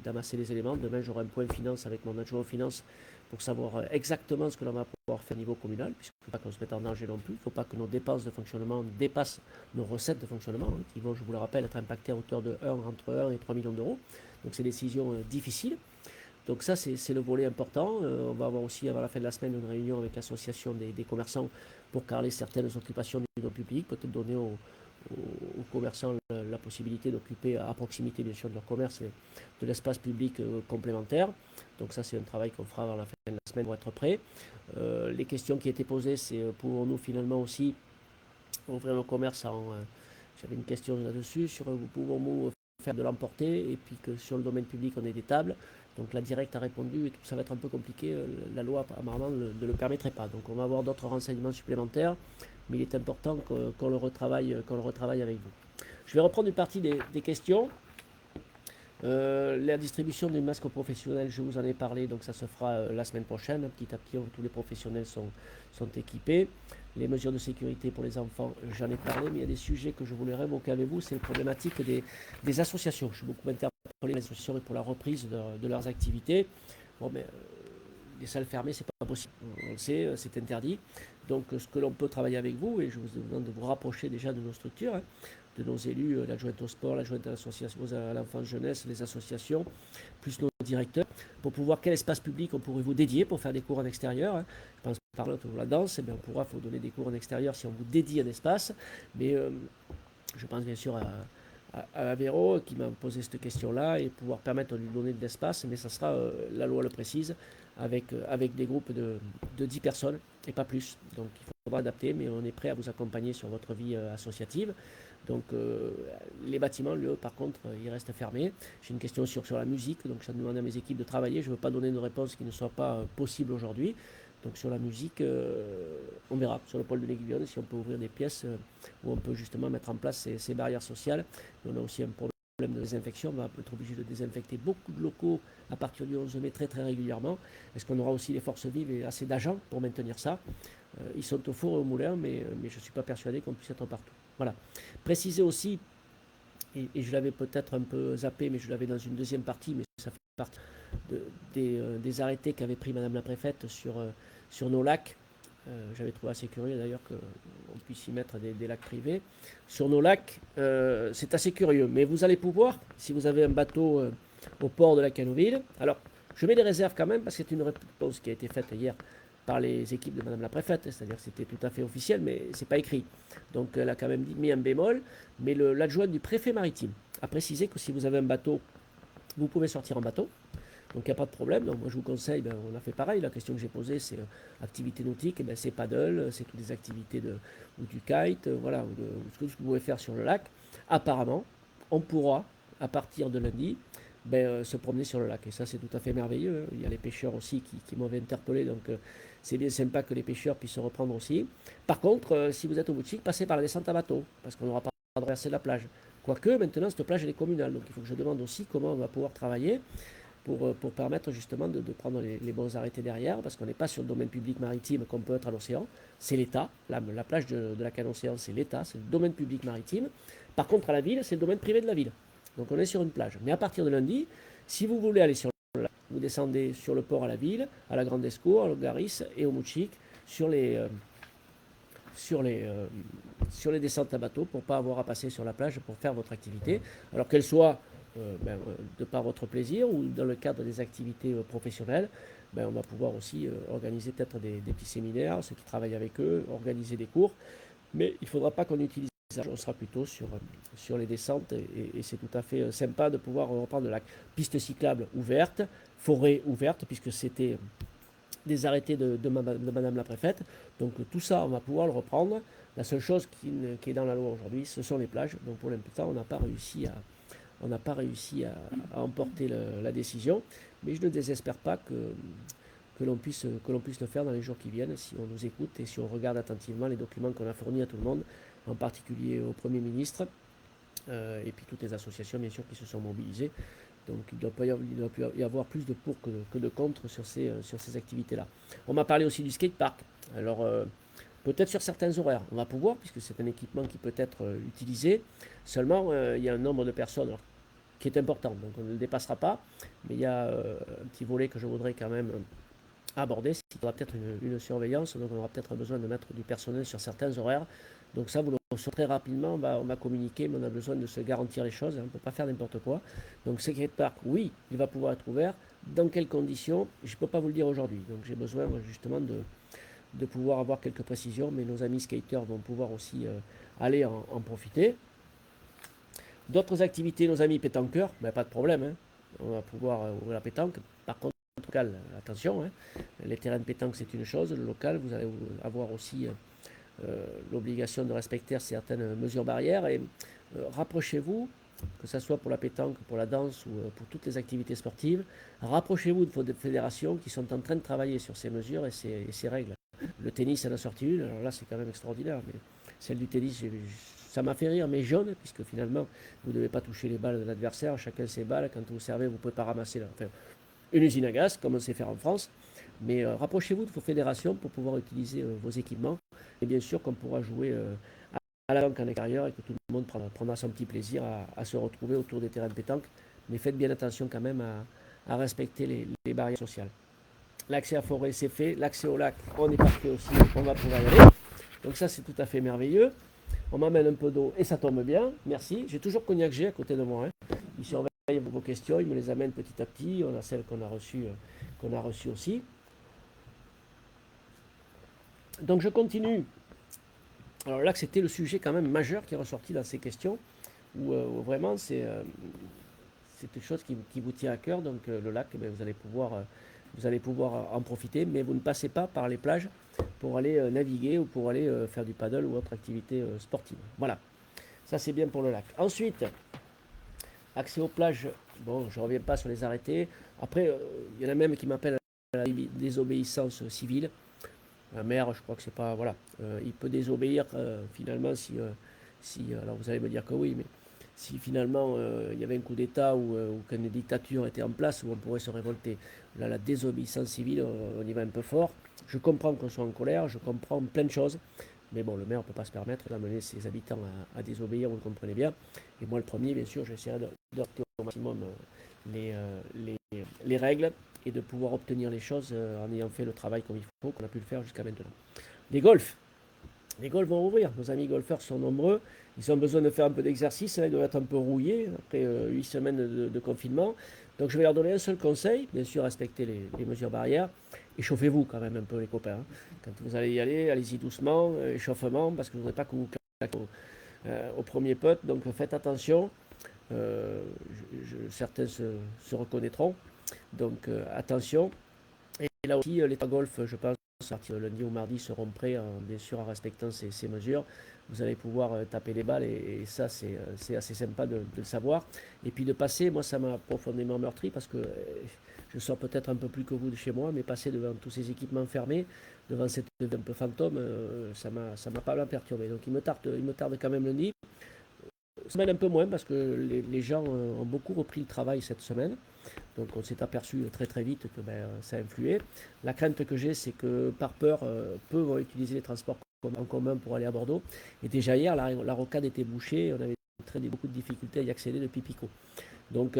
d'amasser les éléments. Demain, j'aurai un point finance avec mon adjoint aux finances pour savoir exactement ce que l'on va pouvoir faire au niveau communal, puisqu'il ne faut pas qu'on se mette en danger non plus. Il ne faut pas que nos dépenses de fonctionnement dépassent nos recettes de fonctionnement, qui vont, je vous le rappelle, être impactées à hauteur de entre 1 et 3 millions d'euros. Donc c'est des décisions difficiles. Donc ça, c'est le volet important. On va avoir aussi, avant la fin de la semaine, une réunion avec l'association des commerçants pour carrer certaines occupations du domaine public, peut-être donner aux commerçants la possibilité d'occuper à proximité, bien sûr, de leur commerce, de l'espace public complémentaire. Donc ça, c'est un travail qu'on fera avant la fin de la semaine pour être prêt. Les questions qui étaient posées, c'est pouvons-nous finalement aussi ouvrir nos commerces j'avais une question là-dessus, sur pouvons-nous faire de l'emporter et puis que sur le domaine public, on ait des tables. Donc la Directe a répondu et ça va être un peu compliqué. La loi, apparemment, ne le permettrait pas. Donc on va avoir d'autres renseignements supplémentaires, mais il est important qu'on le retravaille avec vous. Je vais reprendre une partie des questions. La distribution des masques aux professionnels, je vous en ai parlé, donc ça se fera la semaine prochaine. Petit à petit, tous les professionnels sont équipés. Les mesures de sécurité pour les enfants, j'en ai parlé, mais il y a des sujets que je voulais évoquer avec vous. C'est la problématique des associations. Je suis beaucoup interpellé les associations pour la reprise de leurs activités. Bon, mais les salles fermées, c'est pas possible. On le sait, c'est interdit. Donc, ce que l'on peut travailler avec vous, et je vous demande de vous rapprocher déjà de nos structures, hein, de nos élus, l'adjointe au sport, l'adjointe à l'enfance jeunesse, les associations, plus nos directeurs, pour pouvoir quel espace public on pourrait vous dédier pour faire des cours en extérieur. Hein. Je pense par exemple pour la danse, eh bien, on pourra vous donner des cours en extérieur si on vous dédie un espace. Mais je pense bien sûr à Véro qui m'a posé cette question-là et pouvoir permettre de lui donner de l'espace, mais ça sera, la loi le précise, avec des groupes de 10 personnes et pas plus. Donc il faudra adapter, mais on est prêt à vous accompagner sur votre vie associative. Donc les bâtiments, eux, par contre, ils restent fermés. J'ai une question sur la musique, donc je demande à mes équipes de travailler. Je ne veux pas donner une réponse qui ne soit pas possible aujourd'hui. Donc sur la musique, on verra sur le pôle de l'Aiguillonne si on peut ouvrir des pièces où on peut justement mettre en place ces barrières sociales. Et on a aussi un problème de désinfection. On va être obligé de désinfecter beaucoup de locaux à partir du 11 mai très régulièrement. Est-ce qu'on aura aussi les forces vives et assez d'agents pour maintenir ça? Ils sont au four et au moulin, mais je ne suis pas persuadé qu'on puisse être partout. Voilà. Préciser aussi, et je l'avais peut-être un peu zappé, mais je l'avais dans une deuxième partie, mais ça fait partie des arrêtés qu'avait pris Madame la Préfète sur nos lacs. J'avais trouvé assez curieux d'ailleurs qu'on puisse y mettre des lacs privés. Sur nos lacs, c'est assez curieux, mais vous allez pouvoir, si vous avez un bateau au port de la Canoville, alors je mets des réserves quand même, parce que c'est une réponse qui a été faite hier par les équipes de Madame la Préfète, c'est-à-dire que c'était tout à fait officiel, mais c'est pas écrit. Donc elle a quand même mis un bémol, mais l'adjoint du préfet maritime a précisé que si vous avez un bateau, vous pouvez sortir en bateau. Donc il n'y a pas de problème. Donc moi je vous conseille, on a fait pareil. La question que j'ai posée, c'est activité nautique, c'est paddle, c'est toutes les activités ou du kite, voilà, ou ce que vous pouvez faire sur le lac. Apparemment, on pourra, à partir de lundi, se promener sur le lac. Et ça, c'est tout à fait merveilleux. Il y a les pêcheurs aussi qui m'avaient interpellé, donc c'est bien sympa que les pêcheurs puissent se reprendre aussi. Par contre, si vous êtes au boutique, passez par la descente à bateau, parce qu'on n'aura pas à traverser la plage. Quoique, maintenant, cette plage, elle est communale. Donc il faut que je demande aussi comment on va pouvoir travailler pour permettre justement de prendre les bons arrêtés derrière, parce qu'on n'est pas sur le domaine public maritime comme peut être à l'océan, c'est l'État. La plage de la Canne Océan, c'est l'État, c'est le domaine public maritime. Par contre, à la ville, c'est le domaine privé de la ville. Donc on est sur une plage. Mais à partir de lundi, si vous voulez aller sur le lac, vous descendez sur le port à la ville, à la Grande Escour, à l'Ogaris et au Moutchik, sur les descentes à bateau pour ne pas avoir à passer sur la plage pour faire votre activité. Alors qu'elle soit de par votre plaisir ou dans le cadre des activités professionnelles, on va pouvoir aussi organiser peut-être des petits séminaires, ceux qui travaillent avec eux, organiser des cours. Mais il ne faudra pas qu'on utilise ça, on sera plutôt sur les descentes et c'est tout à fait sympa de pouvoir reprendre le lac. Piste cyclable ouverte, forêt ouverte, puisque c'était des arrêtés de Madame la Préfète. Donc tout ça, on va pouvoir le reprendre. La seule chose qui est dans la loi aujourd'hui, ce sont les plages. Donc pour l'instant, on n'a pas réussi à emporter la décision. Mais je ne désespère pas que l'on puisse le faire dans les jours qui viennent, si on nous écoute et si on regarde attentivement les documents qu'on a fournis à tout le monde, en particulier au Premier ministre, et puis toutes les associations, bien sûr, qui se sont mobilisées. Donc il doit y avoir plus de pour que de contre sur ces activités-là. On m'a parlé aussi du skatepark. Alors peut-être sur certains horaires, on va pouvoir, puisque c'est un équipement qui peut être utilisé. Seulement, il y a un nombre de personnes qui est important, donc on ne le dépassera pas. Mais il y a un petit volet que je voudrais quand même aborder. Il y aura peut-être une surveillance, donc on aura peut-être besoin de mettre du personnel sur certains horaires. Donc ça, vous le recevez très rapidement, on va communiquer, mais on a besoin de se garantir les choses, on ne peut pas faire n'importe quoi. Donc skatepark, oui, il va pouvoir être ouvert. Dans quelles conditions? Je ne peux pas vous le dire aujourd'hui. Donc j'ai besoin justement de pouvoir avoir quelques précisions, mais nos amis skateurs vont pouvoir aussi aller en profiter. D'autres activités, nos amis pétanqueurs, pas de problème, hein. On va pouvoir ouvrir la pétanque. Par contre, local, attention, hein. Les terrains de pétanque c'est une chose, le local, vous allez avoir aussi l'obligation de respecter certaines mesures barrières et rapprochez-vous, que ce soit pour la pétanque, pour la danse ou pour toutes les activités sportives, rapprochez-vous de vos fédérations qui sont en train de travailler sur ces mesures et ces règles. Le tennis en a sorti une, alors là c'est quand même extraordinaire, mais celle du tennis, ça m'a fait rire, mais jaune, puisque finalement vous ne devez pas toucher les balles de l'adversaire, chacun ses balles, quand vous servez vous ne pouvez pas ramasser une usine à gaz, comme on sait faire en France, mais rapprochez-vous de vos fédérations pour pouvoir utiliser vos équipements, et bien sûr qu'on pourra jouer à la banque en extérieur et que tout le monde prendra son petit plaisir à se retrouver autour des terrains de pétanque, mais faites bien attention quand même à respecter les barrières sociales. L'accès à forêt c'est fait, l'accès au lac on est parfait aussi, on va pouvoir y aller, donc ça c'est tout à fait merveilleux. On m'amène un peu d'eau et ça tombe bien, merci. J'ai toujours Cognac G à côté de moi, hein. Il surveille vos questions, il me les amène petit à petit. On a celles qu'on a reçues aussi. Donc je continue. Alors là, c'était le sujet quand même majeur qui est ressorti dans ces questions, où vraiment c'est quelque chose qui vous tient à cœur. Donc le lac, vous allez pouvoir vous allez pouvoir en profiter, mais vous ne passez pas par les plages pour aller naviguer ou pour aller faire du paddle ou autre activité sportive. Voilà, ça c'est bien pour le lac. Ensuite, accès aux plages, bon, je ne reviens pas sur les arrêtés. Après, il y en a même qui m'appellent à la désobéissance civile. Un maire, je crois que c'est pas. Voilà. Il peut désobéir finalement si. Alors vous allez me dire que oui, mais si finalement il y avait un coup d'État ou qu'une dictature était en place où on pourrait se révolter. Là, la désobéissance civile, on y va un peu fort. Je comprends qu'on soit en colère, je comprends plein de choses. Mais bon, le maire ne peut pas se permettre d'amener ses habitants à désobéir, vous le comprenez bien. Et moi, le premier, bien sûr, j'essaierai d'adopter au maximum les règles et de pouvoir obtenir les choses en ayant fait le travail comme il faut, qu'on a pu le faire jusqu'à maintenant. Les golfs. Les golfs vont ouvrir. Nos amis golfeurs sont nombreux. Ils ont besoin de faire un peu d'exercice. Ils doivent être un peu rouillés après 8 semaines de confinement. Donc je vais leur donner un seul conseil. Bien sûr, respectez les mesures barrières. Échauffez-vous quand même un peu, les copains. Hein. Quand vous allez y aller, allez-y doucement, échauffement, parce que vous ne voudrez pas que vous claquez au premier putt. Donc faites attention. Certains se reconnaîtront. Donc attention. Et là aussi, les golf, je pense, lundi ou mardi seront prêts, bien sûr, en respectant ces mesures. Vous allez pouvoir taper les balles et ça, c'est assez sympa de le savoir. Et puis de passer, moi, ça m'a profondément meurtri parce que je sors peut-être un peu plus que vous de chez moi, mais passer devant tous ces équipements fermés, devant cette un peu fantôme, ça m'a pas mal perturbé. Donc il me tarde quand même lundi. Semaine un peu moins parce que les gens ont beaucoup repris le travail cette semaine. Donc on s'est aperçu très très vite que ça a influé. La crainte que j'ai, c'est que par peur, peu vont utiliser les transports en commun pour aller à Bordeaux. Et déjà hier, la rocade était bouchée, on avait beaucoup de difficultés à y accéder depuis Picot. Donc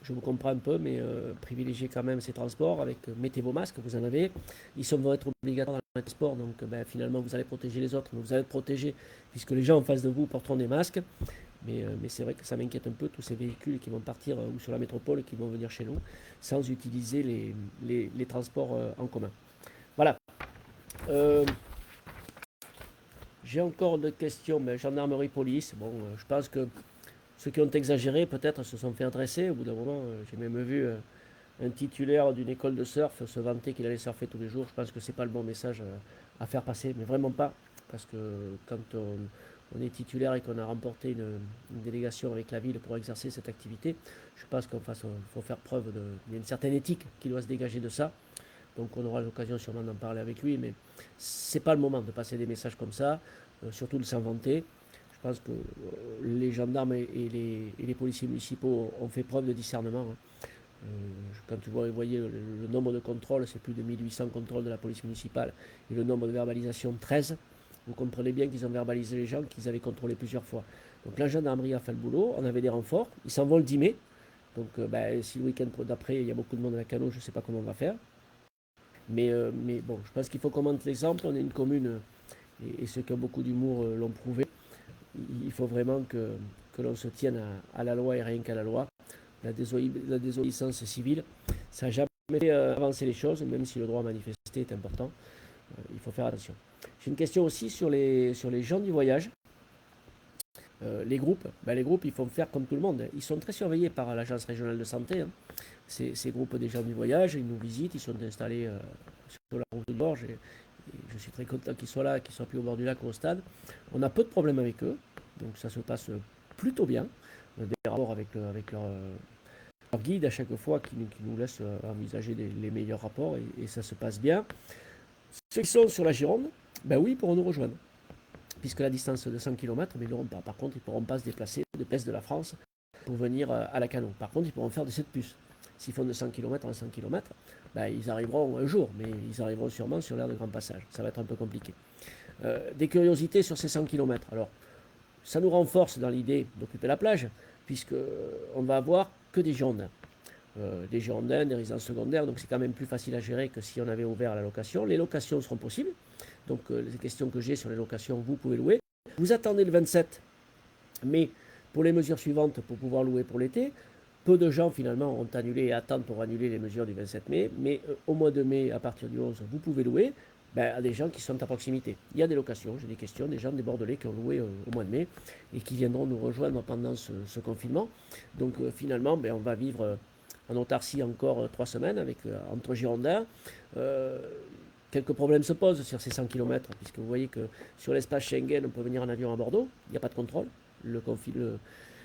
je vous comprends un peu, mais privilégiez quand même ces transports avec mettez vos masques, vous en avez. Ils vont être obligatoires dans les transports, donc finalement vous allez protéger les autres, mais vous allez être protégés puisque les gens en face de vous porteront des masques. Mais c'est vrai que ça m'inquiète un peu, tous ces véhicules qui vont partir ou sur la métropole et qui vont venir chez nous sans utiliser les transports en commun. Voilà. J'ai encore des questions, mais gendarmerie, police. Bon, je pense que ceux qui ont exagéré peut-être se sont fait adresser. Au bout d'un moment, j'ai même vu un titulaire d'une école de surf se vanter qu'il allait surfer tous les jours. Je pense que c'est pas le bon message à faire passer, mais vraiment pas. Parce que quand on est titulaire et qu'on a remporté une délégation avec la ville pour exercer cette activité, je pense qu'il faut faire preuve d'une certaine éthique qui doit se dégager de ça. Donc on aura l'occasion sûrement d'en parler avec lui, mais c'est pas le moment de passer des messages comme ça, surtout de s'inventer. Je pense que les gendarmes et les policiers municipaux ont fait preuve de discernement. Hein. Quand vous voyez le nombre de contrôles, c'est plus de 1800 contrôles de la police municipale et le nombre de verbalisations, 13. Vous comprenez bien qu'ils ont verbalisé les gens qu'ils avaient contrôlés plusieurs fois. Donc la gendarmerie a fait le boulot, on avait des renforts, ils s'en vont le 10 mai. Donc si le week-end d'après il y a beaucoup de monde à la Cano, je ne sais pas comment on va faire. Mais bon, je pense qu'il faut qu'on montre l'exemple. On est une commune, et ceux qui ont beaucoup d'humour l'ont prouvé. Il faut vraiment que l'on se tienne à la loi et rien qu'à la loi. La désobéissance civile, ça n'a jamais fait avancer les choses, même si le droit à manifester est important. Il faut faire attention. J'ai une question aussi sur les gens du voyage. Les groupes, les groupes, ils font faire comme tout le monde. Ils sont très surveillés par l'Agence régionale de santé. Hein. Ces groupes des gens du voyage, ils nous visitent, ils sont installés sur la route de Borges. Et je suis très content qu'ils soient là, qu'ils soient plus au bord du lac ou au stade. On a peu de problèmes avec eux, donc ça se passe plutôt bien. On a des rapports avec leur guide à chaque fois qui nous laisse envisager les meilleurs rapports et ça se passe bien. Ceux qui sont sur la Gironde, ben oui, ils pourront nous rejoindre. Puisque la distance de 100 km, mais ils n'auront pas. Par contre, ils ne pourront pas se déplacer de l'est de la France pour venir à la Cano. Par contre, ils pourront faire de cette puce. S'ils font de 100 km en 100 km, ils arriveront un jour, mais ils arriveront sûrement sur l'aire de grand passage. Ça va être un peu compliqué. Des curiosités sur ces 100 km. Alors, ça nous renforce dans l'idée d'occuper la plage, puisqu'on va avoir que des Girondins. Des Girondins, des résidences secondaires, donc c'est quand même plus facile à gérer que si on avait ouvert la location. Les locations seront possibles. Donc les questions que j'ai sur les locations, vous pouvez louer. Vous attendez le 27 mai pour les mesures suivantes pour pouvoir louer pour l'été. Peu de gens finalement ont annulé et attendent pour annuler les mesures du 27 mai, mais au mois de mai, à partir du 11, vous pouvez louer à des gens qui sont à proximité. Il y a des locations, j'ai des questions, des gens des Bordelais qui ont loué au mois de mai et qui viendront nous rejoindre pendant ce confinement. Donc finalement, on va vivre en autarcie encore 3 semaines avec, entre Girondins. Quelques problèmes se posent sur ces 100 km, puisque vous voyez que sur l'espace Schengen, on peut venir en avion à Bordeaux, il n'y a pas de contrôle.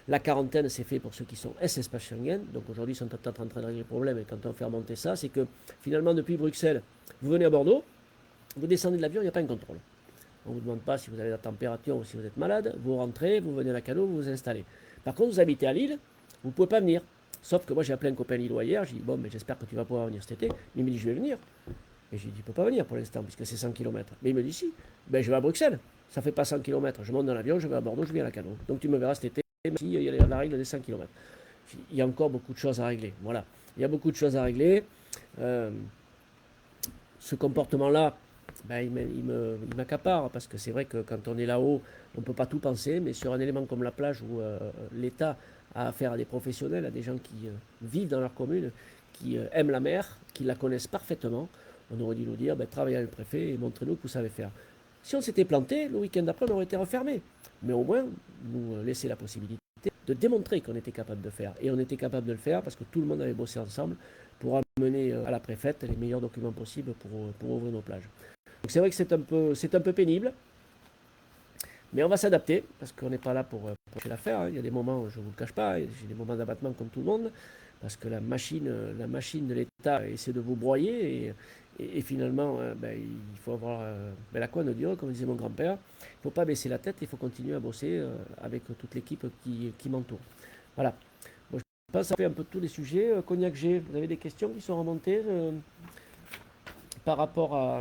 La quarantaine, c'est fait pour ceux qui sont S-espace Schengen. Donc aujourd'hui, ils sont peut-être en train de régler le problème. Et quand on fait remonter ça, c'est que finalement, depuis Bruxelles, vous venez à Bordeaux, vous descendez de l'avion, il n'y a pas un contrôle. On ne vous demande pas si vous avez la température ou si vous êtes malade. Vous rentrez, vous venez à la cano, vous vous installez. Par contre, vous habitez à Lille, vous ne pouvez pas venir. Sauf que moi, j'ai appelé un copain lillois hier. J'ai dit, bon, mais j'espère que tu vas pouvoir venir cet été. Il me dit, je vais venir. Et j'ai dit, tu ne peux pas venir pour l'instant, puisque c'est 100 km. Mais il me dit, si, ben, je vais à Bruxelles. Ça ne fait pas 100 km. Je monte dans l'avion, je vais à Bordeaux, je viens à la cano. Donc tu me verras cet été, même s'il y a la règle des 100 km. Il y a encore beaucoup de choses à régler. Voilà. Il y a beaucoup de choses à régler. Ce comportement-là, ben, il m'accapare, parce que c'est vrai que quand on est là-haut, on ne peut pas tout penser, mais sur un élément comme la plage où l'État a affaire à des professionnels, à des gens qui vivent dans leur commune, qui aiment la mer, qui la connaissent parfaitement, on aurait dû nous dire, ben, travaillez avec le préfet et montrez-nous que vous savez faire. Si on s'était planté, le week-end d'après, on aurait été refermé. Mais au moins, nous laisser la possibilité de démontrer qu'on était capable de faire. Et on était capable de le faire parce que tout le monde avait bossé ensemble pour amener à la préfète les meilleurs documents possibles pour ouvrir nos plages. Donc c'est vrai que c'est un peu pénible, mais on va s'adapter parce qu'on n'est pas là pour faire l'affaire. Hein. Il y a des moments, je ne vous le cache pas, j'ai des moments d'abattement comme tout le monde, parce que la machine de l'État essaie de vous broyer et finalement, ben, il faut avoir la couenne dure, comme disait mon grand-père. Il ne faut pas baisser la tête, il faut continuer à bosser avec toute l'équipe qui m'entoure. Voilà. Bon, je pense que ça fait un peu tous les sujets. Cognac G, vous avez des questions qui sont remontées par rapport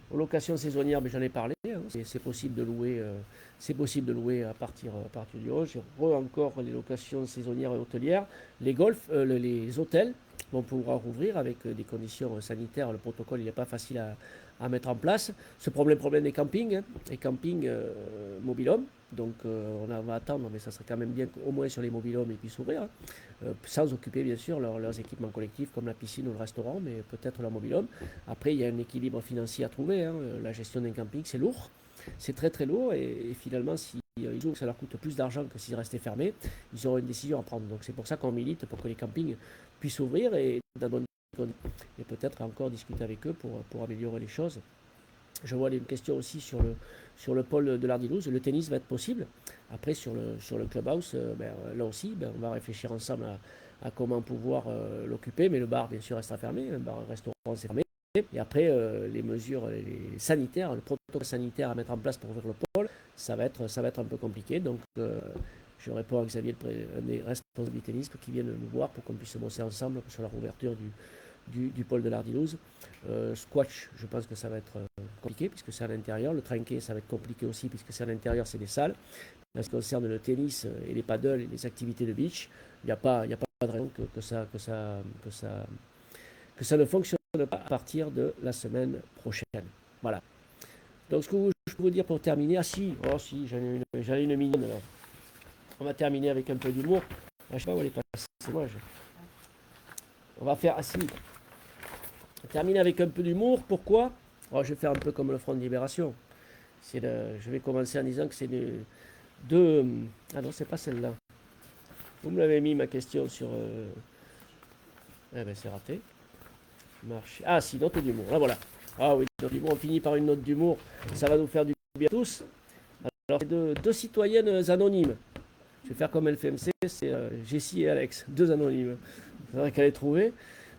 aux locations saisonnières, mais j'en ai parlé. Hein. C'est possible de louer à partir du 11. J'ai encore les locations saisonnières et hôtelières. Les golfs, les hôtels vont pouvoir rouvrir avec des conditions sanitaires. Le protocole, il n'est pas facile à mettre en place. Ce problème des campings, hein, les campings mobil-home. Donc on va attendre, mais ça serait quand même bien qu'au moins sur les mobil-homes ils puissent ouvrir, hein, sans occuper bien sûr leurs équipements collectifs comme la piscine ou le restaurant, mais peut-être leur mobil-home. Après, il y a un équilibre financier à trouver. Hein. La gestion d'un camping, c'est lourd. C'est très très lourd et finalement, si ils jouent que ça leur coûte plus d'argent que s'ils restaient fermés, ils auront une décision à prendre. Donc c'est pour ça qu'on milite pour que les campings puissent ouvrir et peut-être encore discuter avec eux pour améliorer les choses. Je vois une question aussi sur le pôle de l'Ardillouze. Le tennis va être possible. Après, sur le clubhouse, là aussi, on va réfléchir ensemble à comment pouvoir l'occuper. Mais le bar, bien sûr, restera fermé. Le bar, le restaurant, c'est fermé. Et après, les mesures les sanitaires, le protocole sanitaire à mettre en place pour ouvrir le pôle, ça va être un peu compliqué. Donc, je réponds à Xavier, un des responsables du tennis, qui viennent nous voir pour qu'on puisse bosser ensemble sur la rouverture du pôle de l'Ardillouze. Squash, je pense que ça va être compliqué puisque c'est à l'intérieur. Le trinquet, ça va être compliqué aussi puisque c'est à l'intérieur, c'est des salles. En ce qui concerne le tennis et les paddles et les activités de beach, il n'y a pas de raison que ça ne fonctionne pas à partir de la semaine prochaine. Voilà. Donc ce que je peux vous dire pour terminer, j'en ai une mignonne. Alors. On va terminer avec un peu d'humour. Je ne sais pas où elle est passée. On va faire terminer avec un peu d'humour. Pourquoi? Je vais faire un peu comme le Front de Libération. Je vais commencer en disant que c'est deux... Ah non, c'est pas celle-là. Vous me l'avez mis, ma question, sur... Eh bien, c'est raté. Ah si, note d'humour. Là, voilà. Ah oui, note d'humour. On finit par une note d'humour. Ça va nous faire du bien à tous. Alors, c'est deux citoyennes anonymes. Je vais faire comme LFMC, c'est Jessie et Alex, deux anonymes. C'est vrai qu'elle est trouvée.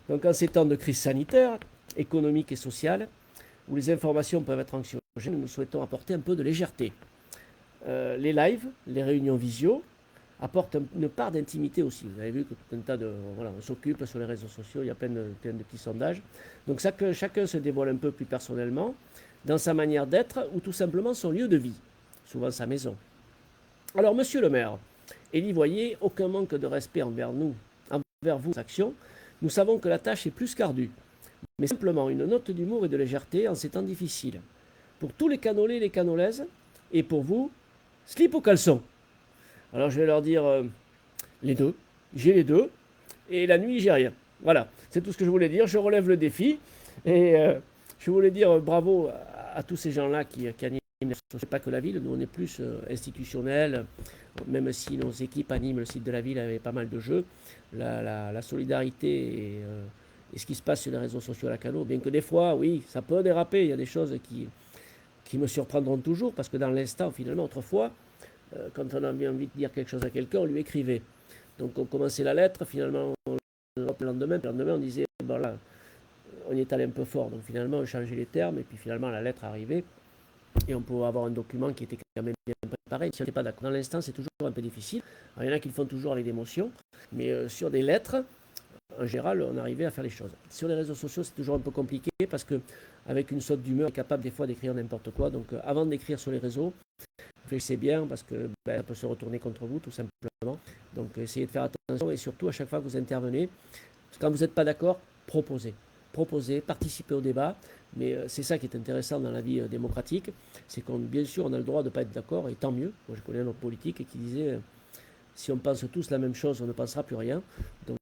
Donc en ces temps de crise sanitaire, économique et sociale, où les informations peuvent être anxiogènes, nous souhaitons apporter un peu de légèreté. Les lives, les réunions visio, apportent une part d'intimité aussi. Vous avez vu que tout un tas de... Voilà, on s'occupe sur les réseaux sociaux, il y a plein de petits sondages. Donc chacun se dévoile un peu plus personnellement, dans sa manière d'être, ou tout simplement son lieu de vie, souvent sa maison. Alors, monsieur le maire, et n'y voyez aucun manque de respect envers vos actions. Nous savons que la tâche est plus qu'ardue, mais simplement une note d'humour et de légèreté en ces temps difficiles. Pour tous les canolés et les canolaises, et pour vous, slip ou caleçon. Alors je vais leur dire les deux. J'ai les deux, et la nuit, j'ai rien. Voilà, c'est tout ce que je voulais dire. Je relève le défi, et je voulais dire bravo à tous ces gens-là qui animent c'est pas que la ville, nous on est plus institutionnel, même si nos équipes animent le site de la ville avec pas mal de jeux, la solidarité et ce qui se passe sur les réseaux sociaux à la Cano, bien que des fois, oui, ça peut déraper, il y a des choses qui me surprendront toujours, parce que dans l'instant, finalement, autrefois, quand on avait envie de dire quelque chose à quelqu'un, on lui écrivait. Donc on commençait la lettre, finalement, le lendemain, on disait, bon là, on y est allé un peu fort, donc finalement on changeait les termes, et puis finalement la lettre arrivait, et on pouvait avoir un document qui était quand même bien préparé. Si on n'était pas d'accord dans l'instant, c'est toujours un peu difficile. Alors, il y en a qui le font toujours avec l'émotion, mais sur des lettres, en général, on arrivait à faire les choses. Sur les réseaux sociaux, c'est toujours un peu compliqué parce qu'avec une saute d'humeur, on est capable des fois d'écrire n'importe quoi. Donc, avant d'écrire sur les réseaux, réfléchissez bien parce que ça peut se retourner contre vous, tout simplement. Donc, essayez de faire attention et surtout, à chaque fois que vous intervenez, quand vous n'êtes pas d'accord, proposez. Proposez, participez au débat. Mais c'est ça qui est intéressant dans la vie démocratique, c'est qu'on, bien sûr, on a le droit de ne pas être d'accord, et tant mieux. Moi, je connais un autre politique qui disait si on pense tous la même chose, on ne pensera plus rien. Donc,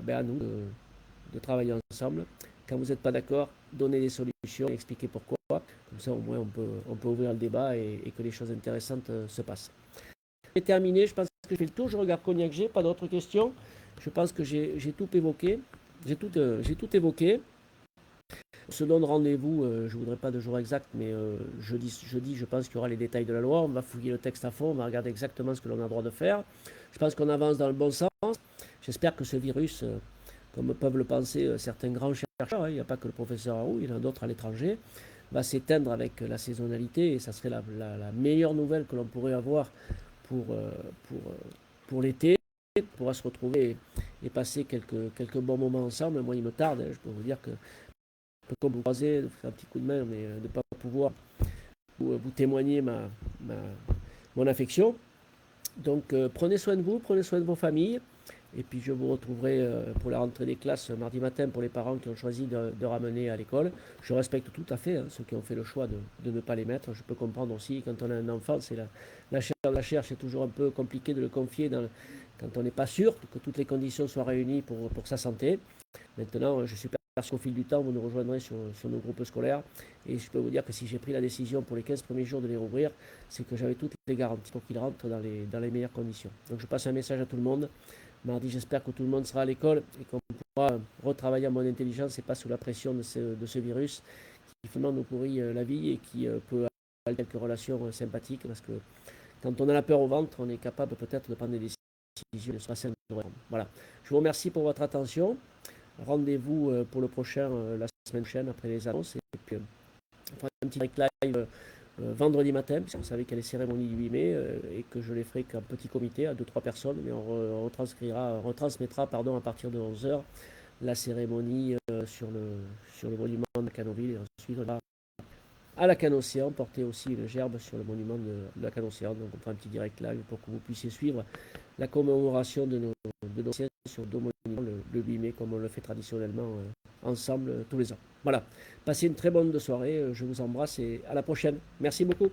à nous de travailler ensemble. Quand vous n'êtes pas d'accord, donnez des solutions, expliquez pourquoi. Comme ça, au moins, on peut ouvrir le débat et que les choses intéressantes se passent. C'est terminé. Je pense que j'ai fait le tour. Je regarde combien que j'ai. Pas d'autres questions. Je pense que j'ai tout évoqué. J'ai tout évoqué. On se donne rendez-vous, je ne voudrais pas de jour exact, mais jeudi, je pense qu'il y aura les détails de la loi. On va fouiller le texte à fond, on va regarder exactement ce que l'on a le droit de faire. Je pense qu'on avance dans le bon sens. J'espère que ce virus, comme peuvent le penser certains grands chercheurs, il n'y a pas que le professeur Harou, il y en a d'autres à l'étranger, va s'éteindre avec la saisonnalité, et ça serait la meilleure nouvelle que l'on pourrait avoir pour l'été. On pourra se retrouver et passer quelques bons moments ensemble. Moi, il me tarde, je peux vous dire que comme vous croisez, faire un petit coup de main, mais de ne pas pouvoir vous témoigner mon affection. Donc prenez soin de vous, prenez soin de vos familles. Et puis je vous retrouverai pour la rentrée des classes mardi matin pour les parents qui ont choisi de ramener à l'école. Je respecte tout à fait ceux qui ont fait le choix de ne pas les mettre. Je peux comprendre aussi, quand on a un enfant, c'est la chair, c'est toujours un peu compliqué de le confier quand on n'est pas sûr que toutes les conditions soient réunies pour sa santé. Maintenant, je suis parce qu'au fil du temps, vous nous rejoindrez sur nos groupes scolaires. Et je peux vous dire que si j'ai pris la décision pour les 15 premiers jours de les rouvrir, c'est que j'avais toutes les garanties pour qu'ils rentrent dans les meilleures conditions. Donc je passe un message à tout le monde. Mardi, j'espère que tout le monde sera à l'école et qu'on pourra retravailler en bonne intelligence et pas sous la pression de ce virus qui finalement nous pourrit la vie et qui peut avoir quelques relations sympathiques. Parce que quand on a la peur au ventre, on est capable peut-être de prendre des décisions. Voilà. Je vous remercie pour votre attention. Rendez-vous pour le prochain, la semaine prochaine, après les annonces. Et puis, on fera un petit direct live vendredi matin, puisque vous savez qu'il y a les cérémonies du 8 mai, et que je les ferai qu'un petit comité à 2-3 personnes, mais on retransmettra à partir de 11h la cérémonie sur le monument de Canoville. Et ensuite, on va à la Canocéan, porter aussi une gerbe sur le monument de la Canocéan. Donc on fera un petit direct live pour que vous puissiez suivre la commémoration de nos sièges sur deux monuments le 8 mai, comme on le fait traditionnellement ensemble tous les ans. Voilà, passez une très bonne soirée, je vous embrasse et à la prochaine. Merci beaucoup.